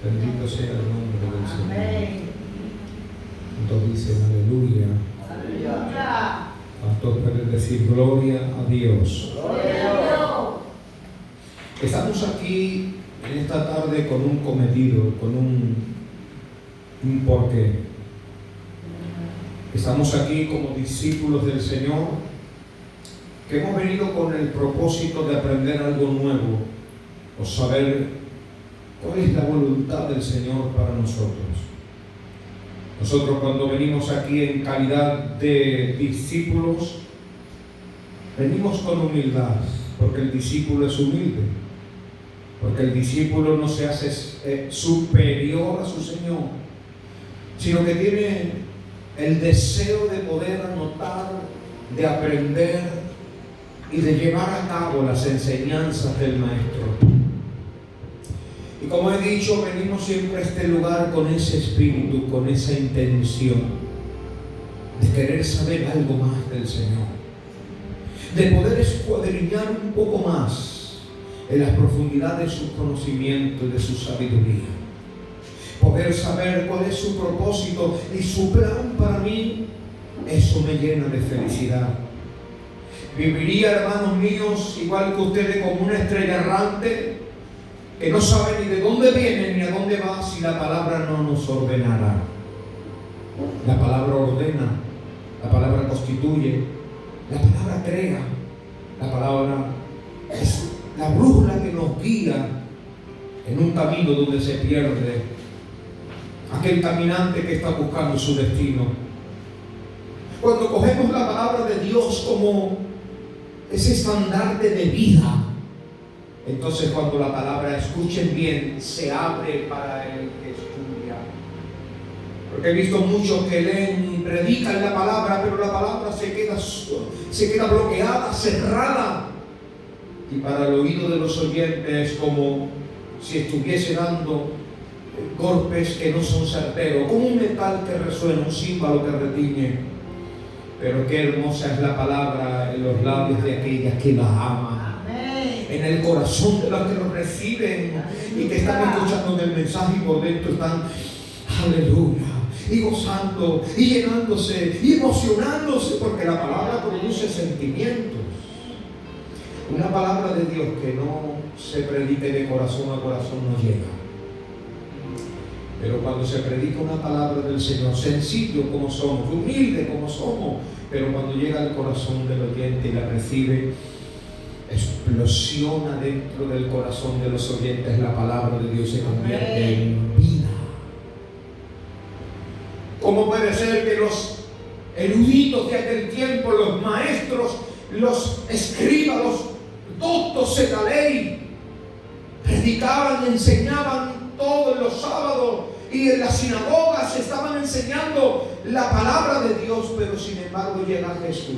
Bendito sea el nombre del Señor. Entonces dicen aleluya. Aleluya. Pastor puede decir gloria a Dios. Gloria a Dios. Estamos aquí en esta tarde con un cometido, con un porqué. Estamos aquí como discípulos del Señor, que hemos venido con el propósito de aprender algo nuevo o saber cuál es la voluntad del Señor para nosotros. Nosotros cuando venimos aquí en calidad de discípulos, venimos con humildad, porque el discípulo es humilde, porque el discípulo no se hace superior a su Señor, sino que tiene el deseo de poder anotar, de aprender y de llevar a cabo las enseñanzas del Maestro. Y como he dicho, venimos siempre a este lugar con ese espíritu, con esa intención de querer saber algo más del Señor, de poder escuadriñar un poco más en las profundidades de sus conocimientos y de su sabiduría, poder saber cuál es su propósito y su plan para mí. Eso me llena de felicidad. Viviría, hermanos míos, igual que ustedes, como una estrella errante que no sabe ni de dónde viene ni a dónde va si la palabra no nos ordenara. La palabra ordena, la palabra constituye, la palabra crea, la palabra es la brújula que nos guía en un camino donde se pierde aquel caminante que está buscando su destino. Cuando cogemos la palabra de Dios como ese estandarte de vida, entonces cuando la palabra, escuchen bien, se abre para el que estudia. Porque he visto muchos que leen y predican la palabra, pero la palabra se queda bloqueada, cerrada. Y para el oído de los oyentes es como si estuviese dando golpes que no son certeros, como un metal que resuena, un címbalo que retiñe. Pero qué hermosa es la palabra en los labios de aquellas que la aman, en el corazón de los que lo reciben y que están escuchando el mensaje y por dentro están, aleluya, y gozando y llenándose y emocionándose, porque la palabra produce sentimientos. Una palabra de Dios que no se predique de corazón a corazón no llega. Pero cuando se predica una palabra del Señor, sencillo como somos, humilde como somos, pero cuando llega al corazón del oyente y la recibe, explosiona dentro del corazón de los oyentes, la palabra de Dios se convierte en vida. ¿Cómo puede ser que los eruditos de aquel tiempo, los maestros, los escribas, los doctos en la ley, predicaban, enseñaban todos los sábados y en las sinagogas estaban enseñando la palabra de Dios, pero sin embargo llega Jesús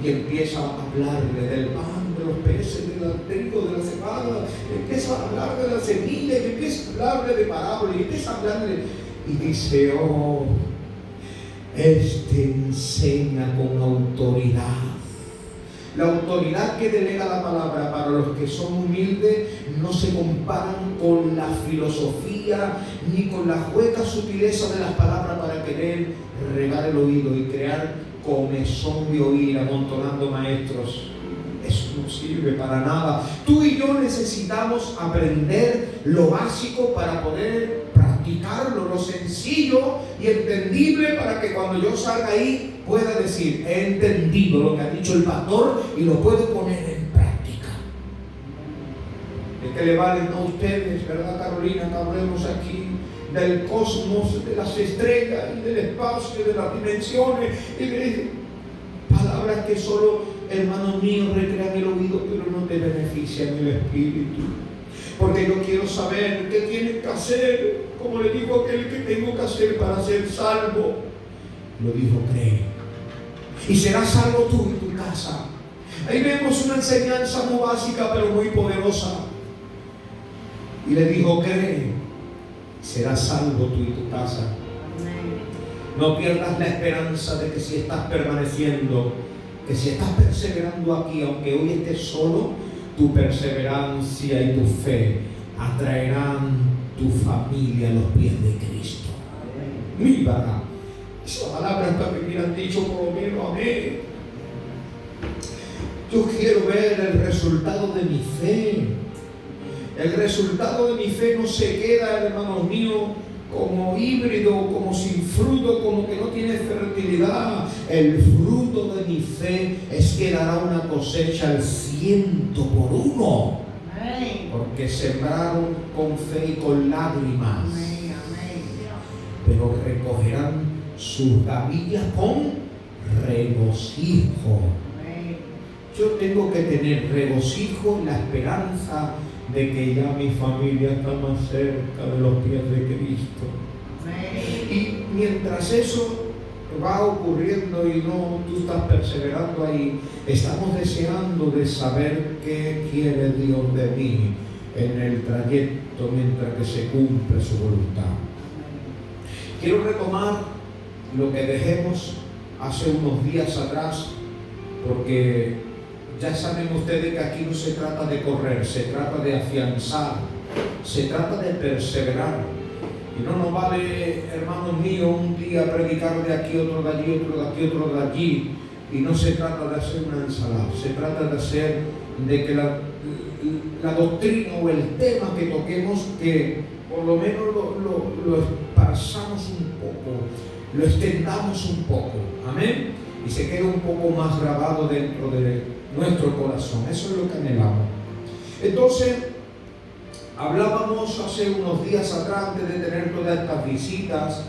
y empieza a hablarle del pan, de los peces, del trigo, de la cebada, empieza a hablar de la semilla, y empieza a hablarle de parábolas, y empieza a hablarle y dice, oh, este enseña con autoridad. La autoridad que delega la palabra para los que son humildes no se comparan con la filosofía ni con la hueca sutileza de las palabras para querer regar el oído y crear comezón de oír amontonando maestros. Eso no sirve para nada. Tú y yo necesitamos aprender lo básico para poder practicarlo, lo sencillo y entendible, para que cuando yo salga ahí pueda decir, he entendido lo que ha dicho el pastor y lo puedo poner en práctica. ¿De qué le valen a ustedes, verdad, Carolina, que hablemos aquí del cosmos, de las estrellas y del espacio, de las dimensiones y de palabras que solo, hermanos míos, recrean el oído pero no te benefician el espíritu? Porque yo quiero saber qué tiene que hacer, como le dijo aquel que tengo que hacer para ser salvo. Lo dijo, cree y serás salvo tú y tu casa. Ahí vemos una enseñanza muy básica pero muy poderosa. Y le dijo, cree, serás salvo tú y tu casa. No pierdas la esperanza de que si estás permaneciendo, que si estás perseverando aquí, aunque hoy estés solo, tu perseverancia y tu fe atraerán tu familia a los pies de Cristo. Mira, esa palabra también me han dicho por lo menos a mí. Yo quiero ver el resultado de mi fe. El resultado de mi fe no se queda, hermanos míos, como híbrido, como sin fruto, como que no tiene fertilidad. El fruto de mi fe es que dará una cosecha al 100%. Porque sembraron con fe y con lágrimas. Pero recogerán sus gavillas con regocijo. Yo tengo que tener regocijo en la esperanza de que ya mi familia está más cerca de los pies de Cristo. Y mientras eso va ocurriendo y no tú estás perseverando ahí, estamos deseando de saber qué quiere Dios de mí en el trayecto mientras que se cumple su voluntad. Quiero retomar lo que dejemos hace unos días atrás, porque ya saben ustedes que aquí no se trata de correr, se trata de afianzar, se trata de perseverar. Y no nos vale, hermanos míos, un día predicar de aquí, otro de allí, otro de aquí, otro de allí. Y no se trata de hacer una ensalada, se trata de hacer de que la doctrina o el tema que toquemos, que por lo menos lo esparzamos un poco, lo extendamos un poco. Amén. Y se quede un poco más grabado dentro de nuestro corazón. Eso es lo que anhelamos. Entonces, hablábamos hace unos días atrás, antes de tener todas estas visitas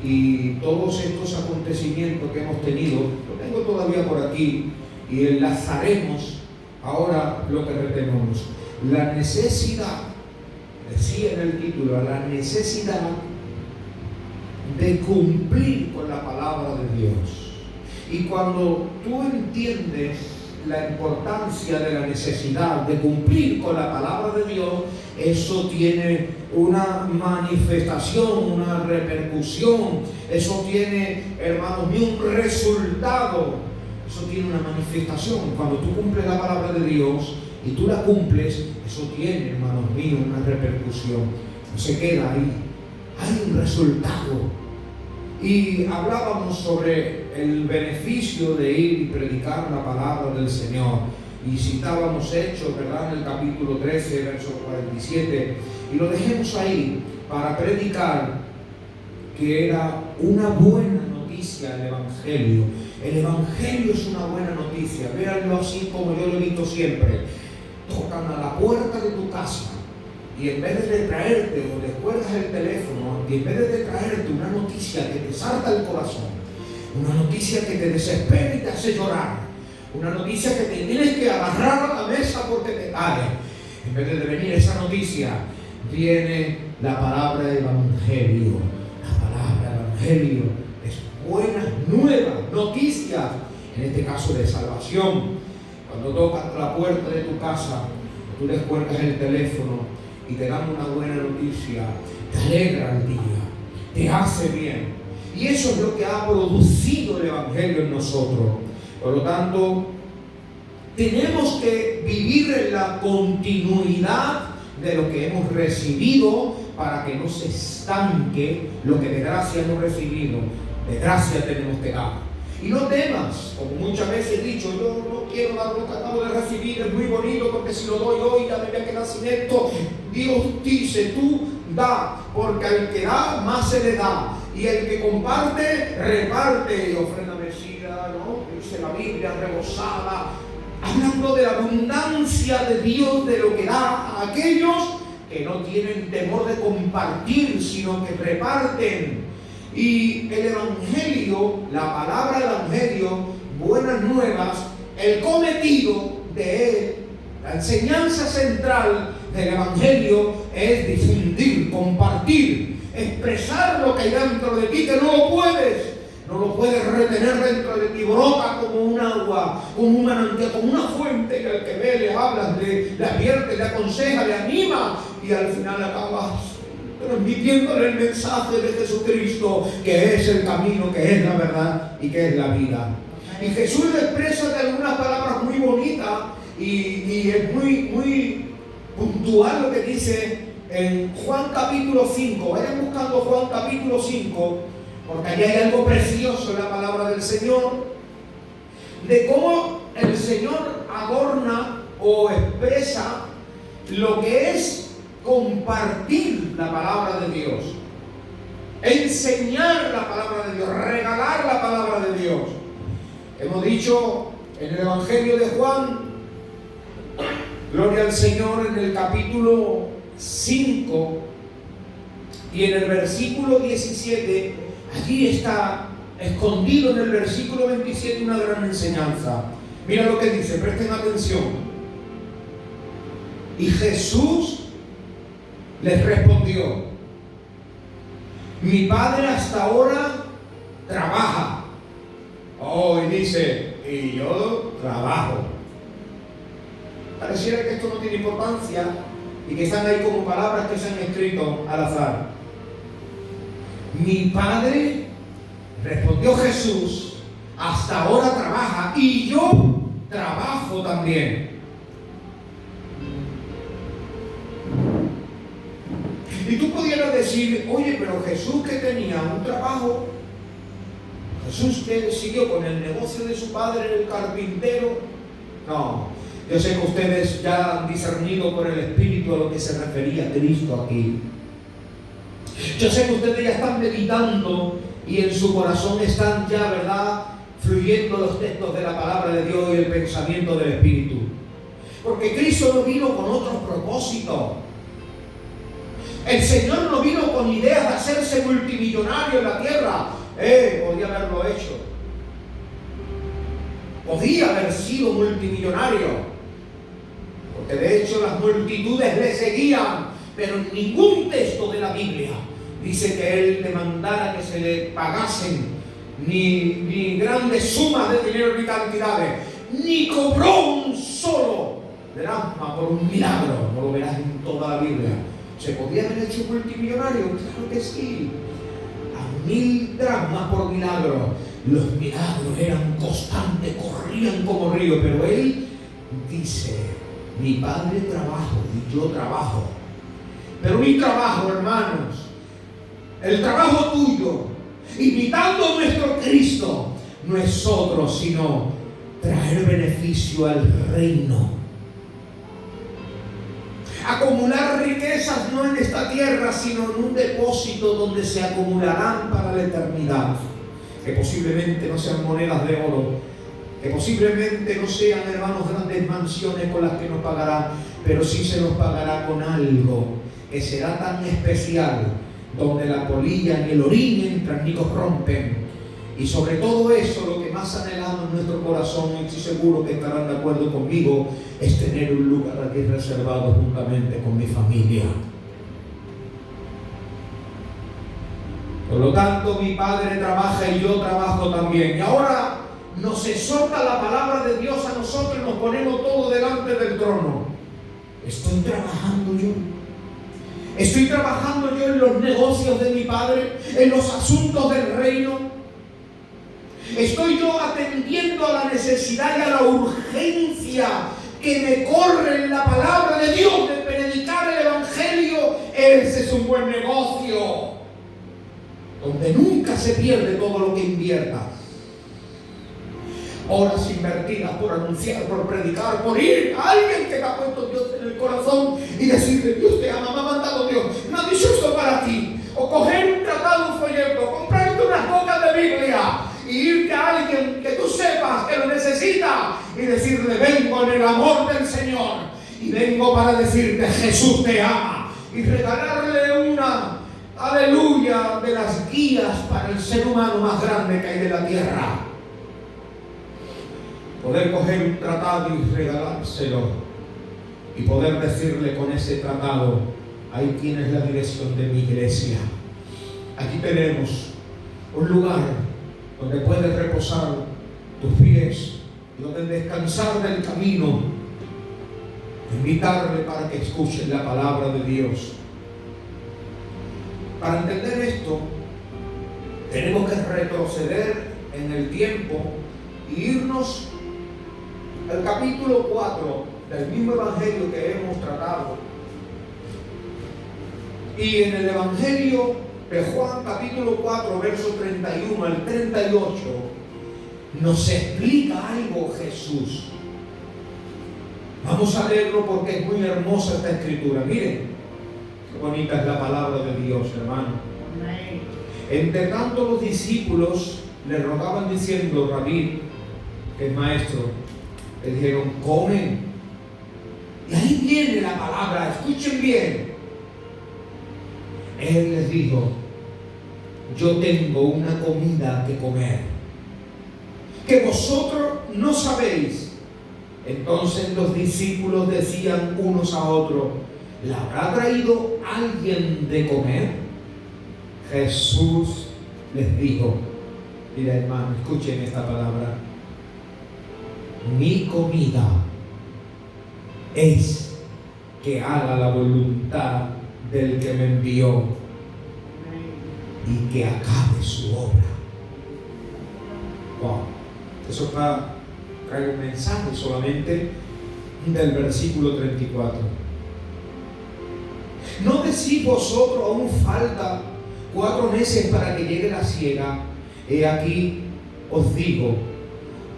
y todos estos acontecimientos que hemos tenido, lo tengo todavía por aquí y enlazaremos ahora lo que retenemos. La necesidad, decía en el título, la necesidad de cumplir con la palabra de Dios. Y cuando tú entiendes la importancia de la necesidad de cumplir con la palabra de Dios, eso tiene una manifestación, una repercusión, eso tiene, hermanos míos, un resultado, eso tiene una manifestación. Cuando tú cumples la palabra de Dios y tú la cumples, eso tiene, hermanos míos, una repercusión, no se queda ahí, hay un resultado. Y hablábamos sobre el beneficio de ir y predicar la palabra del Señor. Y citábamos Hechos, ¿verdad? En el capítulo 13, verso 47. Y lo dejemos ahí para predicar que era una buena noticia el Evangelio. El Evangelio es una buena noticia. Véanlo así como yo lo he visto siempre. Tocan a la puerta de tu casa. Y en vez de traerte o descuelgas el teléfono, y en vez de traerte una noticia que te salta el corazón, una noticia que te desespera y te hace llorar, una noticia que te tienes que agarrar a la mesa porque te cae, en vez de venir esa noticia, viene la palabra del Evangelio. La palabra del Evangelio es buenas nuevas, noticias, en este caso de salvación. Cuando tocas la puerta de tu casa, tú descuelgas el teléfono y te dan una buena noticia, te alegra el día, te hace bien. Y eso es lo que ha producido el Evangelio en nosotros. Por lo tanto, tenemos que vivir en la continuidad de lo que hemos recibido para que no se estanque lo que de gracia hemos recibido. De gracia tenemos que dar. Y no temas, como muchas veces he dicho, yo no quiero dar lo que acabo de recibir, es muy bonito porque si lo doy hoy ya me voy a quedar sin esto. Dios dice, tú da, porque al que da, más se le da. Y el que comparte, reparte. Y ofrenda mecida, ¿no? Dice la Biblia, rebosada, hablando de la abundancia de Dios, de lo que da a aquellos que no tienen temor de compartir, sino que reparten. Y el Evangelio, la palabra Evangelio, buenas nuevas, el cometido de él, la enseñanza central del Evangelio es difundir, compartir, expresar lo que hay dentro de ti, que no lo puedes retener dentro de ti, brota como un agua, como un manantial, como una fuente que al que ve le hablas, le advierte, le aconseja, le anima y al final acabas transmitiéndole el mensaje de Jesucristo, que es el camino, que es la verdad y que es la vida. Y Jesús le expresa de algunas palabras muy bonitas y es muy puntual lo que dice en Juan capítulo 5. Vayan buscando Juan capítulo 5, porque allí hay algo precioso en la palabra del Señor, de cómo el Señor adorna o expresa lo que es compartir la palabra de Dios, enseñar la palabra de Dios, regalar la palabra de Dios. Hemos dicho en el Evangelio de Juan, gloria al Señor, en el capítulo 5 y en el versículo 17, allí está escondido en el versículo 27 una gran enseñanza. Mira lo que dice, presten atención. Y Jesús les respondió: mi Padre hasta ahora trabaja. Y dice, y yo trabajo. Pareciera que esto no tiene importancia y que están ahí como palabras que se han escrito al azar. Mi Padre, respondió Jesús, hasta ahora trabaja y yo trabajo también. Y tú pudieras decir, oye, pero Jesús que tenía un trabajo, Jesús que siguió con el negocio de su padre, el carpintero. No, yo sé que ustedes ya han discernido por el Espíritu a lo que se refería Cristo aquí. Yo sé que ustedes ya están meditando y en su corazón están ya, ¿verdad?, fluyendo los textos de la palabra de Dios y el pensamiento del Espíritu. Porque Cristo no vino con otros propósitos. El Señor no vino con ideas de hacerse multimillonario en la tierra. Podía haberlo hecho. Podía haber sido multimillonario. Porque de hecho las multitudes le seguían. Pero en ningún texto de la Biblia dice que Él demandara que se le pagasen ni grandes sumas de dinero ni cantidades. Ni cobró un solo dracma por un milagro. No lo verás en toda la Biblia. ¿Se podía haber hecho multimillonario? Claro que sí. A 1000 dracmas por milagro. Los milagros eran constantes, corrían como río. Pero Él dice, mi Padre trabaja y yo trabajo. Pero mi trabajo, hermanos, el trabajo tuyo, imitando a nuestro Cristo, no es otro sino traer beneficio al reino. Acumular riquezas no en esta tierra, sino en un depósito donde se acumularán para la eternidad. Que posiblemente no sean monedas de oro, que posiblemente no sean, hermanos, grandes mansiones con las que nos pagará, pero sí se nos pagará con algo que será tan especial, donde la polilla ni el orín entran ni corrompen. Y sobre todo eso, lo que más anhelamos en nuestro corazón, y estoy seguro que estarán de acuerdo conmigo, es tener un lugar aquí reservado juntamente con mi familia. Por lo tanto, mi Padre trabaja y yo trabajo también. Y ahora nos exhorta la palabra de Dios a nosotros y nos ponemos todo delante del trono. ¿Estoy trabajando yo? ¿Estoy trabajando yo en los negocios de mi Padre? ¿En los asuntos del reino? ¿Estoy yo atendiendo a la necesidad y a la urgencia que me corre en la palabra de Dios de predicar el Evangelio? Ese es un buen negocio, donde nunca se pierde todo lo que inviertas. Horas invertidas por anunciar, por predicar, por ir a alguien que te ha puesto Dios en el corazón y decirle, Dios te ama, me ha mandado Dios, me ha dicho esto para ti. O coger un tratado, un folleto, comprarte unas pocas de Biblia y irte a alguien que tú sepas que lo necesita y decirle, vengo en el amor del Señor y vengo para decirte, Jesús te ama, y regalarle una, aleluya, de las guías para el ser humano más grande que hay de la tierra. Poder coger un tratado y regalárselo y poder decirle con ese tratado, ahí tienes la dirección de mi iglesia. Aquí tenemos un lugar donde puedes reposar tus pies y donde descansar del camino. Invitarle para que escuchen la palabra de Dios. Para entender esto, tenemos que retroceder en el tiempo y irnos al capítulo 4 del mismo Evangelio que hemos tratado. Y en el Evangelio de Juan, capítulo 4, verso 31 al 38, nos explica algo Jesús. Vamos a leerlo porque es muy hermosa esta escritura. Miren, qué bonita es la palabra de Dios, hermano. Entre tanto, los discípulos le rogaban diciendo: Rabí, que es maestro, le dijeron: comen. Y ahí viene la palabra, escuchen bien. Él les dijo: yo tengo una comida que comer, que vosotros no sabéis. Entonces los discípulos decían unos a otros: ¿le habrá traído alguien de comer? Jesús les dijo: mira, hermano, escuchen esta palabra. Mi comida es que haga la voluntad del que me envió y que acabe su obra. Wow. Eso trae un mensaje solamente del versículo 34. ¿No decís vosotros aún falta 4 meses para que llegue la siega? He aquí os digo: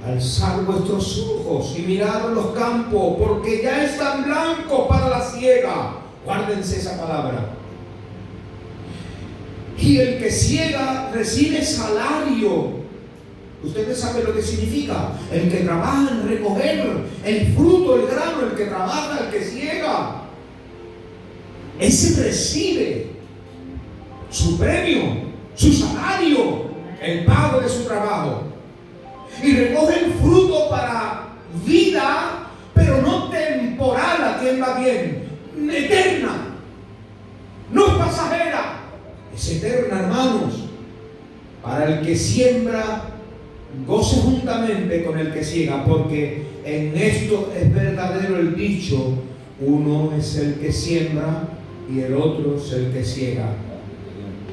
alzad vuestros ojos y mirad los campos, porque ya están blancos para la siega. Guárdense esa palabra. Y el que siega recibe salario. Ustedes saben lo que significa. El que trabaja en recoger el fruto, el grano, el que trabaja, el que siega, ese recibe su premio, su salario, el pago de su trabajo. Y recoge el fruto para vida, pero no temporal, a quien va bien, eterna. No es pasajera, es eterna, hermanos. Para el que siembra, goce juntamente con el que siega, porque en esto es verdadero el dicho: uno es el que siembra y el otro es el que siega.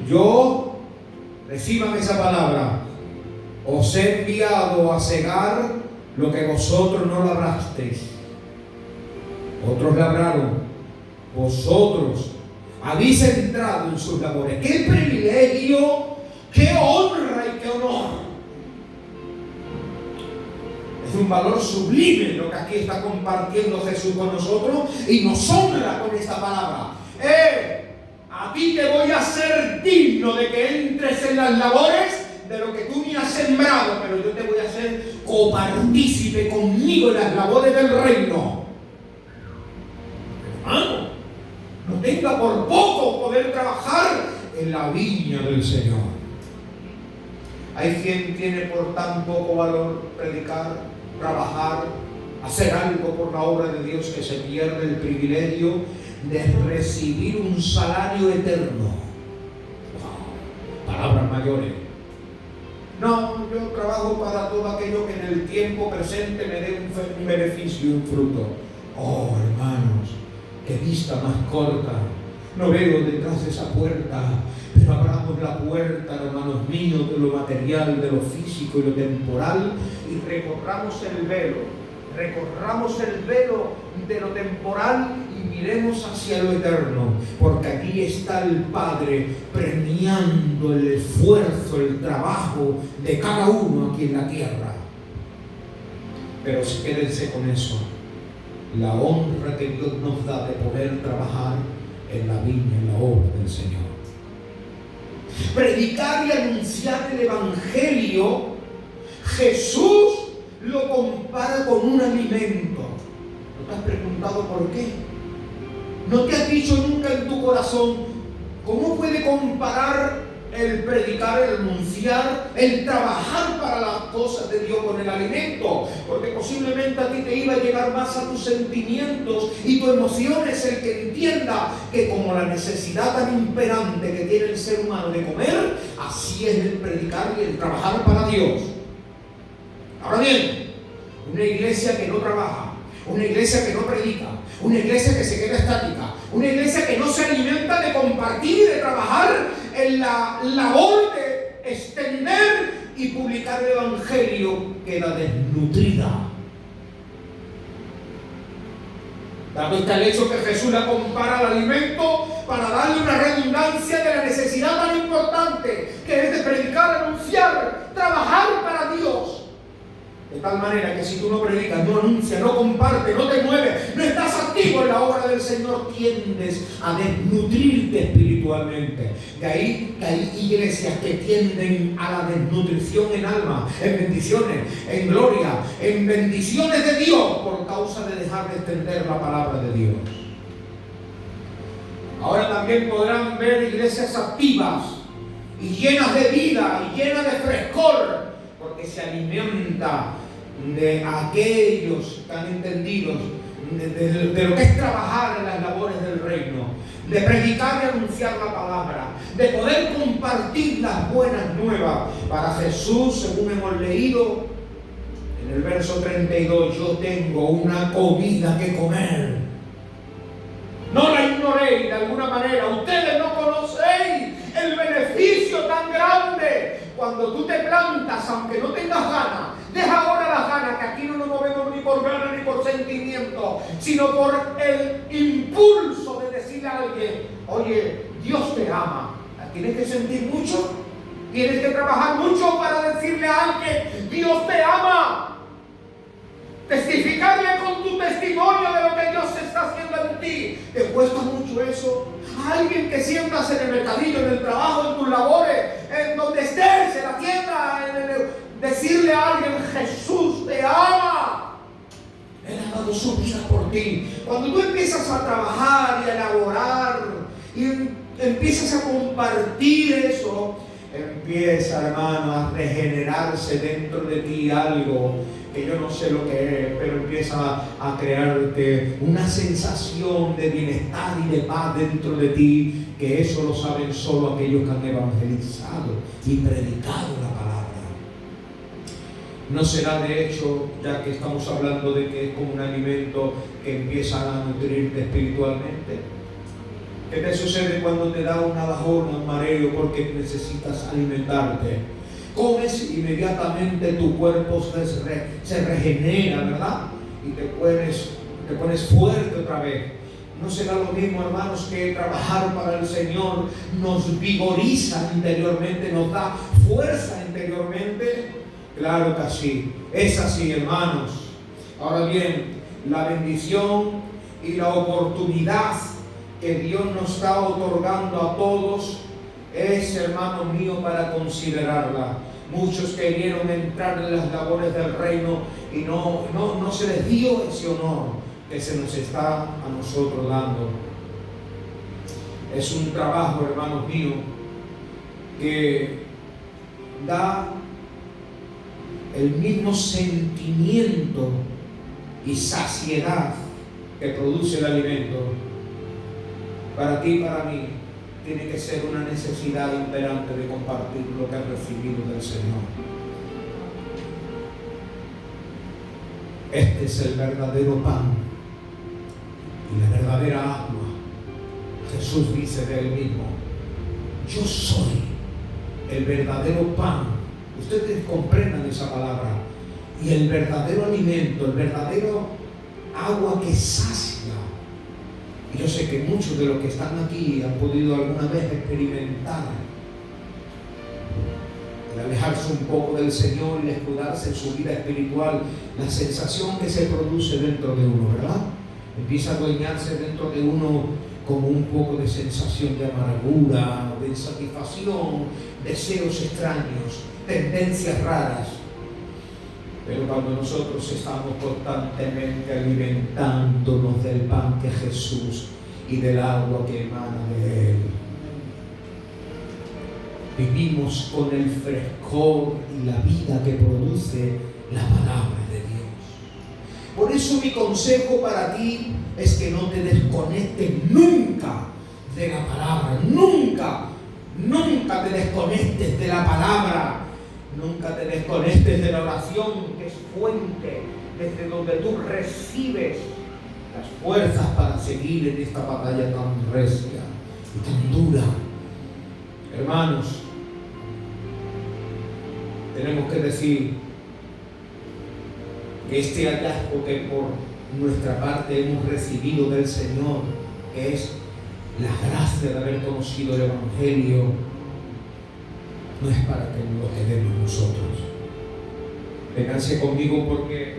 Yo, reciban esa palabra, os he enviado a segar lo que vosotros no labrasteis. Otros labraron, vosotros habéis entrado en sus labores. ¡Qué privilegio, qué honra y qué honor! Es un valor sublime lo que aquí está compartiendo Jesús con nosotros y nos honra con esta palabra. A ti te voy a hacer digno de que entres en las labores de lo que tú me has sembrado, pero yo te voy a hacer copartícipe conmigo en las labores del reino. Hermano, no tenga por poco poder trabajar en la viña del Señor. Hay quien tiene por tan poco valor predicar, trabajar, hacer algo por la obra de Dios, que se pierde el privilegio de recibir un salario eterno. Wow. Palabras mayores. No, yo trabajo para todo aquello que en el tiempo presente me dé un beneficio y un fruto. Oh, hermanos, qué vista más corta. No veo detrás de esa puerta, pero abramos la puerta, hermanos míos, de lo material, de lo físico y lo temporal, y recorramos el velo de lo temporal y miremos hacia lo eterno, porque aquí está el Padre premiando el esfuerzo, el trabajo de cada uno aquí en la tierra. Pero quédense con eso, la honra que Dios nos da de poder trabajar en la viña, en la obra del Señor. Predicar y anunciar el Evangelio, Jesús lo compara con un alimento. ¿No te has preguntado por qué? ¿No te has dicho nunca en tu corazón cómo puede comparar el predicar, el anunciar, el trabajar para las cosas de Dios con el alimento? Porque posiblemente a ti te iba a llegar más a tus sentimientos y tu emoción es el que entienda que como la necesidad tan imperante que tiene el ser humano de comer, así es el predicar y el trabajar para Dios. Ahora bien, una iglesia que no trabaja, una iglesia que no predica, una iglesia que se queda estática, una iglesia que no se alimenta de compartir y de trabajar en la labor de extender y publicar el Evangelio, queda desnutrida. Dado está el hecho que Jesús la compara al alimento, para darle una redundancia de la necesidad tan importante que es de predicar, anunciar, trabajar para Dios. De tal manera que si tú no predicas, no anuncias, no compartes, no te mueves, no estás activo en la obra del Señor, tiendes a desnutrirte espiritualmente. De ahí que hay iglesias que tienden a la desnutrición en alma, en bendiciones, en gloria, en bendiciones de Dios, por causa de dejar de extender la palabra de Dios. Ahora también podrán ver iglesias activas y llenas de vida y llenas de frescor, porque se alimenta de aquellos que han entendido de lo que es trabajar en las labores del reino, de predicar y anunciar la palabra, de poder compartir las buenas nuevas. Para Jesús, según hemos leído en el verso 32, yo tengo una comida que comer. No la ignoréis de alguna manera. Ustedes no conocéis el beneficio tan grande. Cuando tú te plantas, aunque no tengas ganas, deja ahora las ganas, que aquí no nos movemos ni por ganas ni por sentimiento, sino por el impulso de decirle a alguien, oye, Dios te ama. Tienes que sentir mucho, tienes que trabajar mucho para decirle a alguien, Dios te ama. Testificarle con tu testimonio de lo que Dios está haciendo en ti. ¿Te cuesta mucho eso? A alguien que sientas en el mercadillo, en el trabajo, en tus labores, en donde estés, en la tienda, decirle a alguien, Jesús te ama. Él ha dado su vida por ti. Cuando tú empiezas a trabajar y a elaborar y empiezas a compartir eso, empieza, hermano, a regenerarse dentro de ti algo que yo no sé lo que es, pero empieza a crearte una sensación de bienestar y de paz dentro de ti, que eso lo saben solo aquellos que han evangelizado y predicado la palabra. No será, de hecho, ya que estamos hablando de que es como un alimento que empieza a nutrirte espiritualmente. ¿Qué te sucede cuando te da una bajona, un mareo, porque necesitas alimentarte? Comes, inmediatamente tu cuerpo se regenera, ¿verdad? Y te pones fuerte otra vez. ¿No será lo mismo, hermanos, que trabajar para el Señor nos vigoriza interiormente, nos da fuerza interiormente? Claro que sí, es así, hermanos. Ahora bien, la bendición y la oportunidad que Dios nos está otorgando a todos es, hermano mío, para considerarla. Muchos querían entrar en las labores del reino y no se les dio ese honor que se nos está a nosotros dando. Es un trabajo, hermanos míos, que da el mismo sentimiento y saciedad que produce el alimento. Para ti y para mí tiene que ser una necesidad imperante de compartir lo que has recibido del Señor. Este es el verdadero pan y la verdadera agua. Jesús dice de él mismo, yo soy el verdadero pan. Ustedes comprendan esa palabra. Y el verdadero alimento, el verdadero agua que sacia. Y yo sé que muchos de los que están aquí han podido alguna vez experimentar el alejarse un poco del Señor y escudarse en su vida espiritual, la sensación que se produce dentro de uno, ¿verdad? Empieza a adueñarse dentro de uno como un poco de sensación de amargura, de insatisfacción, deseos extraños, tendencias raras. Pero cuando nosotros estamos constantemente alimentándonos del pan que es Jesús y del agua que emana de Él, vivimos con el frescor y la vida que produce la palabra de Dios. Por eso mi consejo para ti es que no te desconectes nunca de la palabra. Nunca te desconectes de la palabra. Nunca te desconectes de la oración, que es fuente desde donde tú recibes las fuerzas para seguir en esta batalla tan recia y tan dura. Hermanos, tenemos que decir que este hallazgo que por nuestra parte hemos recibido del Señor, que es la gracia de haber conocido el Evangelio no es para que lo quedemos nosotros. Vénganse conmigo porque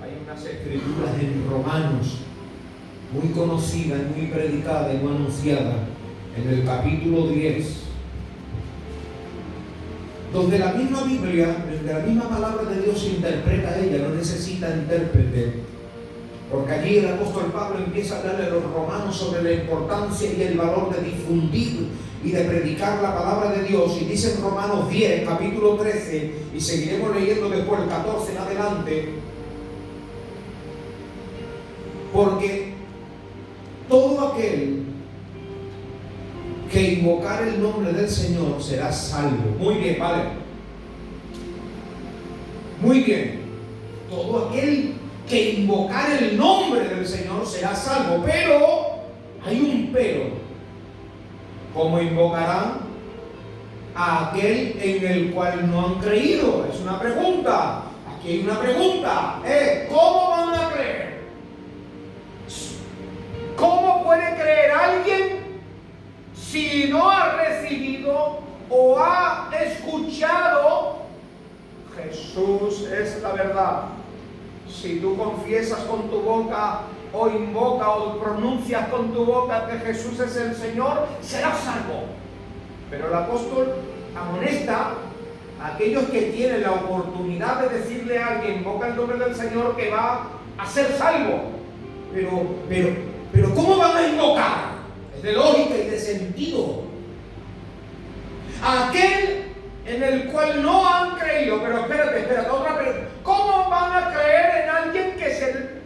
hay unas escrituras en Romanos muy conocidas, muy predicadas y muy anunciadas, en el capítulo 10, donde la misma Biblia, donde la misma palabra de Dios se interpreta ella, no necesita intérprete, porque allí el apóstol Pablo empieza a hablarle a los romanos sobre la importancia y el valor de difundir y de predicar la palabra de Dios, y dice en Romanos 10, capítulo 13, y seguiremos leyendo después el 14 en adelante, porque todo aquel que invocar el nombre del Señor será salvo. Muy bien, ¿vale? Muy bien. Todo aquel que invocar el nombre del Señor será salvo. Pero, hay un pero. ¿Cómo invocarán a aquel en el cual no han creído? Es una pregunta. Aquí hay una pregunta. ¿Cómo van a creer? ¿Cómo puede creer alguien si no ha recibido o ha escuchado? Jesús es la verdad. Si tú confiesas con tu boca o invocas o pronuncias con tu boca que Jesús es el Señor, serás salvo. Pero el apóstol amonesta a aquellos que tienen la oportunidad de decirle a alguien, invoca el nombre del Señor, que va a ser salvo. Pero ¿cómo van a invocar? Es de lógica y de sentido. Aquel en el cual no han creído. Pero espérate, otra pregunta. ¿Cómo van a creer en alguien que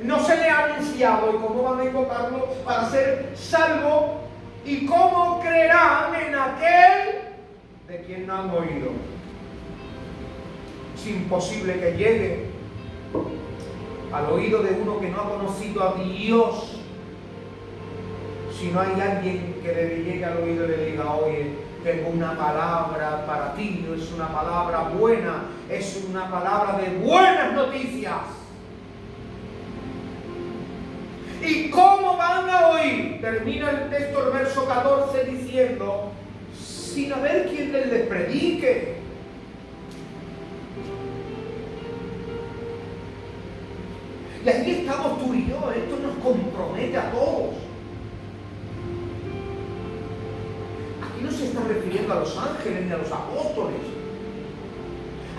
no se le ha anunciado? ¿Y cómo van a invocarlo para ser salvo? ¿Y cómo creerán en aquel de quien no han oído? Es imposible que llegue al oído de uno que no ha conocido a Dios si no hay alguien que le llegue al oído y le diga: oye, tengo una palabra para ti, es una palabra buena, es una palabra de buenas noticias. ¿Y cómo van a oír? Termina el texto, el verso 14, diciendo: sin haber quien les predique. Y ahí estamos tú y yo, esto nos compromete a todos. Aquí no se está refiriendo a los ángeles ni a los apóstoles.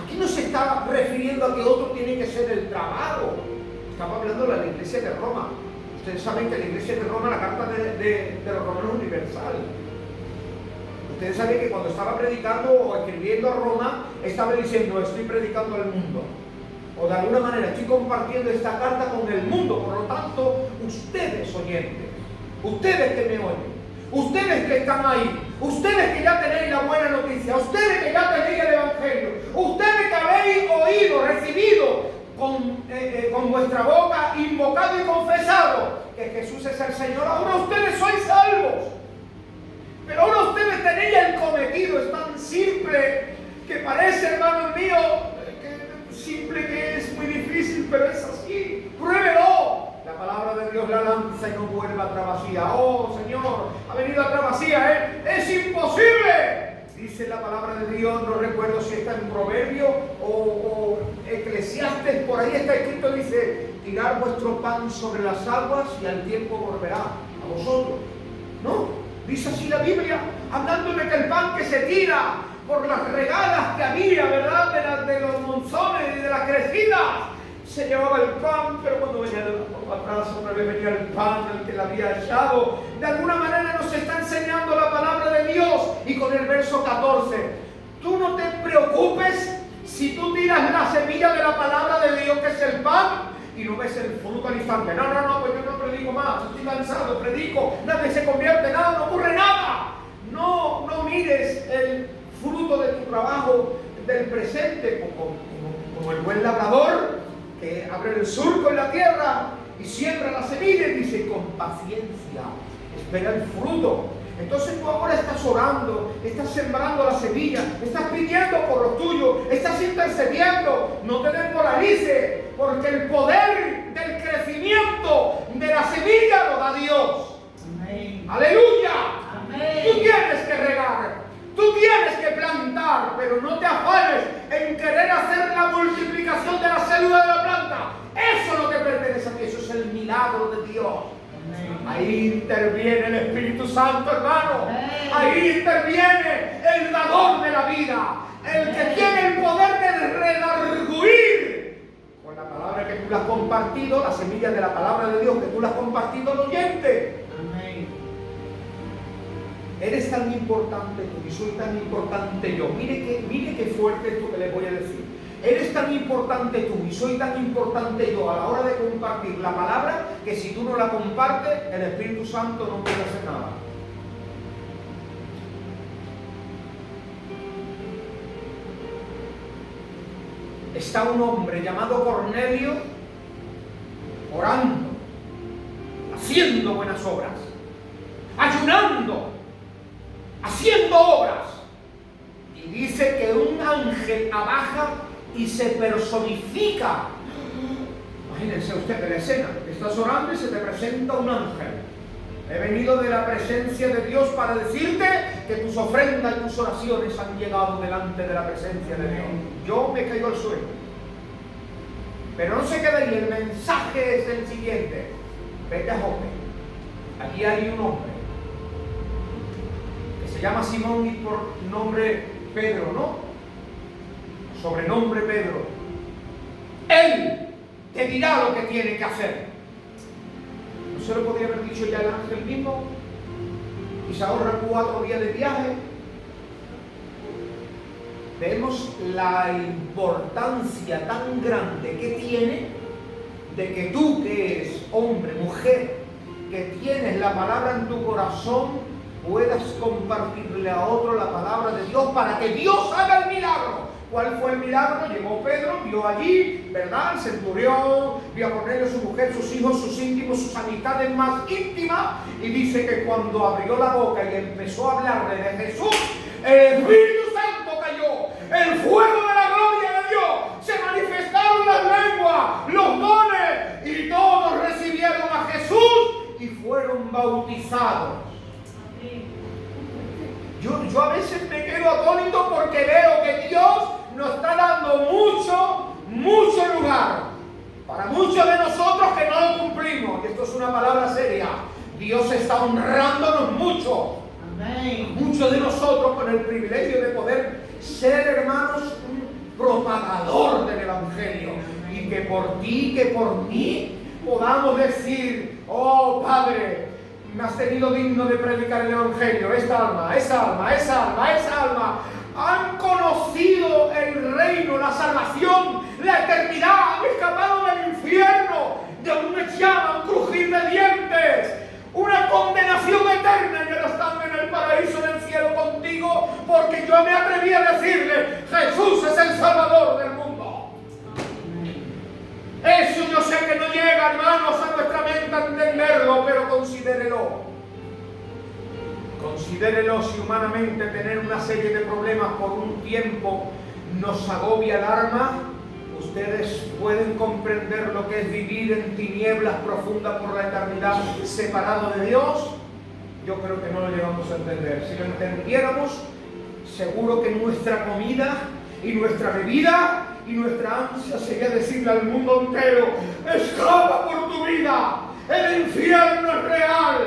Aquí no se está refiriendo a que otro tiene que ser el trabajo. Estamos hablando de la iglesia de Roma. Ustedes saben que la iglesia de Roma, la carta de los romanos es universal. Ustedes saben que cuando estaba predicando o escribiendo a Roma, estaba diciendo: estoy predicando al mundo. O de alguna manera estoy compartiendo esta carta con el mundo. Por lo tanto, ustedes oyentes, ustedes que me oyen, ustedes que están ahí, ustedes que ya tenéis la buena noticia, ustedes que ya tenéis el Evangelio, ustedes que habéis oído, recibido con vuestra boca, invocado y confesado que Jesús es el Señor, ahora ustedes sois salvos. Pero ahora ustedes tenéis el cometido. Es tan simple que parece, hermano mío, simple que es muy difícil, pero es así. Pruébelo. La palabra de Dios la lanza y no vuelve atrás vacía. Oh, Señor, ha venido atrás vacía, es imposible. Dice la palabra de Dios, no recuerdo si está en Proverbio o Eclesiastes, por ahí está escrito, dice: tirad vuestro pan sobre las aguas y al tiempo volverá a vosotros. ¿No? Dice así la Biblia, hablando de que el pan que se tira por las regadas que había, ¿verdad? De los monzones y de las crecidas, se llevaba el pan, pero cuando venía por atrás otra vez venía el pan, el que le había echado. De alguna manera nos está enseñando la palabra de Dios. Y con el verso 14, tú no te preocupes si tú tiras la semilla de la palabra de Dios, que es el pan, y no ves el fruto al instante. No, pues yo no predico más, estoy cansado, predico, nadie se convierte, nada, no ocurre nada. No mires el fruto de tu trabajo del presente como el buen labrador que abre el surco en la tierra y siembra la semilla y dice: con paciencia espera el fruto. Entonces tú ahora estás orando, estás sembrando la semilla, estás pidiendo por lo tuyo, estás intercediendo. No te desmoralices, porque el poder del crecimiento de la semilla lo da Dios. Amén. milagro de Dios. Ahí interviene el Espíritu Santo, hermano. Ahí interviene el dador de la vida, el que tiene el poder de redarguir con la palabra que tú le has compartido, la semilla de la palabra de Dios que tú le has compartido al oyente. Eres tan importante tú y soy tan importante yo. Mire qué fuerte esto que les voy a decir. Eres tan importante tú y soy tan importante yo a la hora de compartir la palabra que si tú no la compartes, el Espíritu Santo no puede hacer nada. Está un hombre llamado Cornelio orando, haciendo buenas obras, ayunando, haciendo obras. Y dice que un ángel abaja y se personifica. Imagínense ustedes la escena. Estás orando y se te presenta un ángel. He venido de la presencia de Dios para decirte que tus ofrendas y tus oraciones han llegado delante de la presencia de Dios. Yo me caigo al suelo. Pero no se queda ahí. El mensaje es el siguiente. Vete a Jope. Allí hay un hombre que se llama Simón y por nombre Pedro, ¿no? Sobrenombre Pedro. Él te dirá lo que tiene que hacer. ¿No se lo podría haber dicho ya el ángel mismo? Y se ahorra 4 días de viaje. Vemos la importancia tan grande que tiene de que tú, que eres hombre, mujer, que tienes la palabra en tu corazón, puedas compartirle a otro la palabra de Dios para que Dios haga el milagro. ¿Cuál fue el milagro? Llegó Pedro, vio allí, ¿verdad? El centurión, vio a Cornelio, su mujer, sus hijos, sus íntimos, sus amistades más íntimas, y dice que cuando abrió la boca y empezó a hablarle de Jesús, el Espíritu Santo cayó, el fuego de la gloria de Dios, se manifestaron las lenguas, los dones, y todos recibieron a Jesús y fueron bautizados. Yo a veces me quedo atónito porque veo que Dios nos está dando mucho lugar para muchos de nosotros que no lo cumplimos. Y esto es una palabra seria. Dios está honrándonos mucho. Amén. Muchos de nosotros con el privilegio de poder ser, hermanos, un propagador del Evangelio. Y que por ti, que por mí, podamos decir: oh Padre, me has tenido digno de predicar el Evangelio. Esa alma han conocido el reino, la salvación, la eternidad, han escapado del infierno, de una llama, un crujir de dientes, una condenación eterna, y ahora están en el paraíso, en el cielo contigo, porque yo me atreví a decirle: Jesús es el Salvador del mundo. Eso yo sé que no llega, hermanos, a nuestra mente a entenderlo, pero considérelo. Considérelo. Si humanamente tener una serie de problemas por un tiempo nos agobia el alma, ustedes pueden comprender lo que es vivir en tinieblas profundas por la eternidad, separado de Dios. Yo creo que no lo llegamos a entender. Si lo entendiéramos, seguro que nuestra comida y nuestra bebida y nuestra ansia sería decirle al mundo entero: escapa por tu vida, el infierno es real,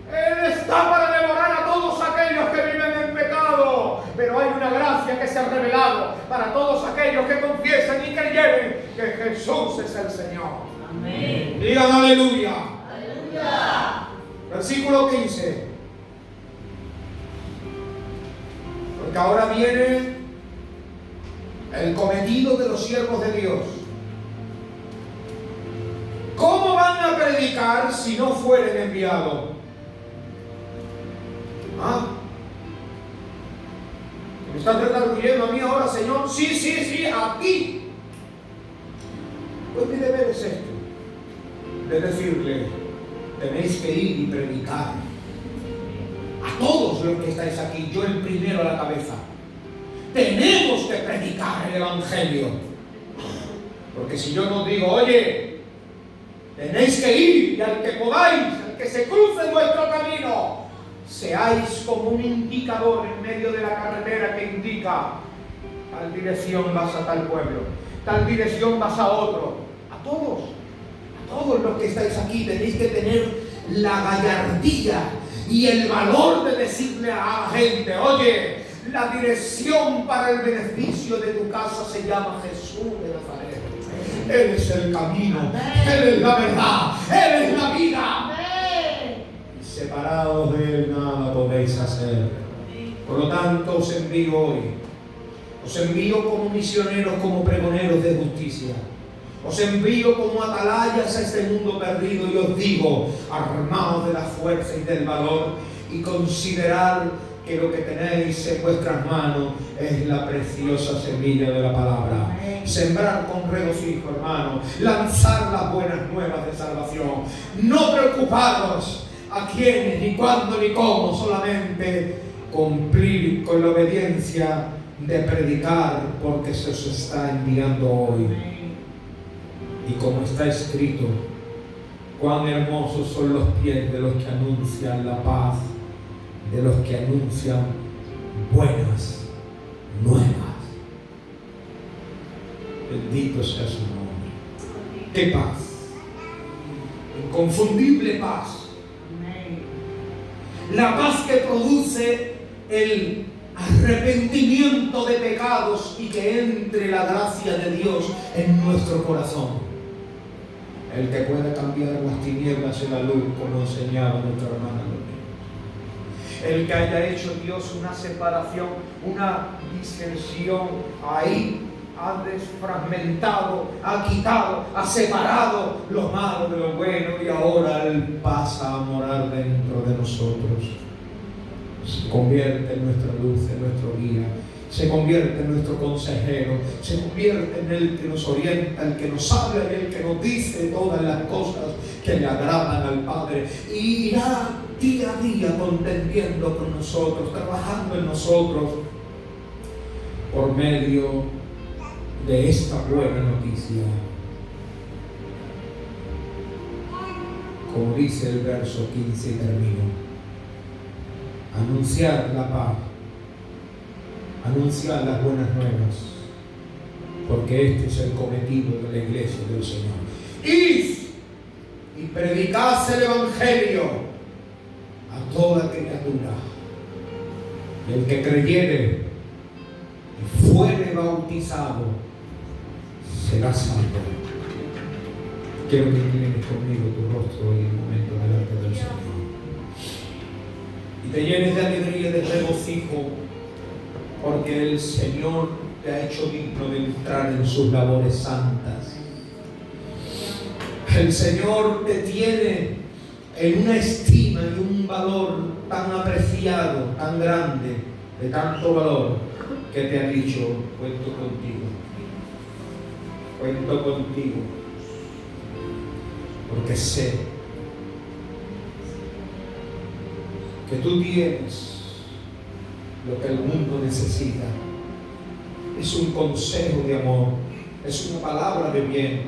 Él está para devorar a todos aquellos que viven en pecado, pero hay una gracia que se ha revelado para todos aquellos que confiesen y creyeren que Jesús es el Señor. Amén. Digan aleluya. Aleluya. Versículo 15. Porque ahora viene el cometido de los siervos de Dios. ¿Cómo van a predicar si no fueren enviados? ¿Me estás redarguyendo a mí ahora, Señor? Sí, a ti. Pues mi deber es esto, de decirle: tenéis que ir y predicar a todos los que estáis aquí, yo el primero a la cabeza. Tenemos que predicar el Evangelio. Porque si yo no digo: oye, tenéis que ir, y al que podáis, al que se cruce en vuestro camino, seáis como un indicador en medio de la carretera que indica: tal dirección vas a tal pueblo, tal dirección vas a otro. A todos los que estáis aquí tenéis que tener la gallardía y el valor de decirle a la gente: oye, la dirección para el beneficio de tu casa se llama Jesús de Nazaret. Él es el camino, Él es la verdad, Él es la vida. Y separados de Él nada podéis hacer. Por lo tanto, os envío hoy. Os envío como misioneros, como pregoneros de justicia. Os envío como atalayas a este mundo perdido y os digo: armaos de la fuerza y del valor y considerad que lo que tenéis en vuestras manos es la preciosa semilla de la palabra. Sembrar con regocijo, hermano. Lanzar las buenas nuevas de salvación. No preocuparos a quiénes, ni cuándo, ni cómo. Solamente cumplir con la obediencia de predicar, porque se os está enviando hoy. Y como está escrito, cuán hermosos son los pies de los que anuncian la paz, de los que anuncian buenas nuevas. Bendito sea su nombre. ¡Qué paz! Inconfundible paz. La paz que produce el arrepentimiento de pecados y que entre la gracia de Dios en nuestro corazón. El que pueda cambiar las tinieblas en la luz, como enseñaba nuestra hermana Lorena. El que haya hecho Dios una separación, una disensión, ahí ha desfragmentado, ha quitado, ha separado lo malo de lo bueno, y ahora Él pasa a morar dentro de nosotros. Se convierte en nuestra luz, en nuestro guía. Se convierte en nuestro consejero, se convierte en el que nos orienta, el que nos habla y el que nos dice todas las cosas que le agradan al Padre. Y irá día a día contendiendo con nosotros, trabajando en nosotros por medio de esta buena noticia. Como dice el verso 15 y termino: anunciar la paz, anunciar las buenas nuevas, porque este es el cometido de la iglesia del Señor. Id y predicad el Evangelio a toda criatura, y el que creyere y fuere bautizado será salvo. Quiero que inclines conmigo tu rostro hoy en el momento delante del Señor y te llenes de alegría y de regocijo, porque el Señor te ha hecho digno de entrar en sus labores santas. El Señor te tiene en una estima y un valor tan apreciado, tan grande, de tanto valor, que te ha dicho: cuento contigo, cuento contigo, porque sé que tú tienes lo que el mundo necesita. Es un consejo de amor, es una palabra de bien,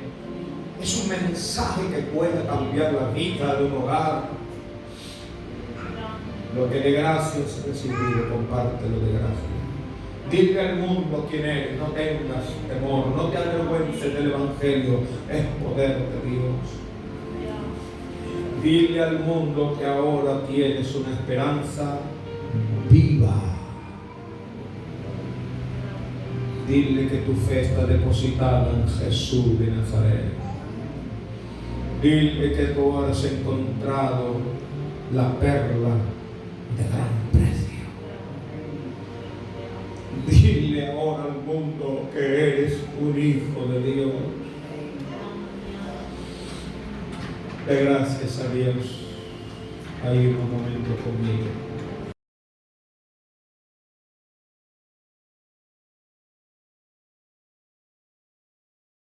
es un mensaje que pueda cambiar la vida de un hogar. Lo que de gracia has recibido, compártelo de gracia. Dile al mundo quién eres, no tengas temor, no te avergüences del Evangelio, es poder de Dios. Dile al mundo que ahora tienes una esperanza viva. Dile que tu fe está depositada en Jesús de Nazaret. Dile que tú has encontrado la perla de gran precio. Dile ahora al mundo que eres un hijo de Dios. De gracias a Dios. Hay un momento conmigo.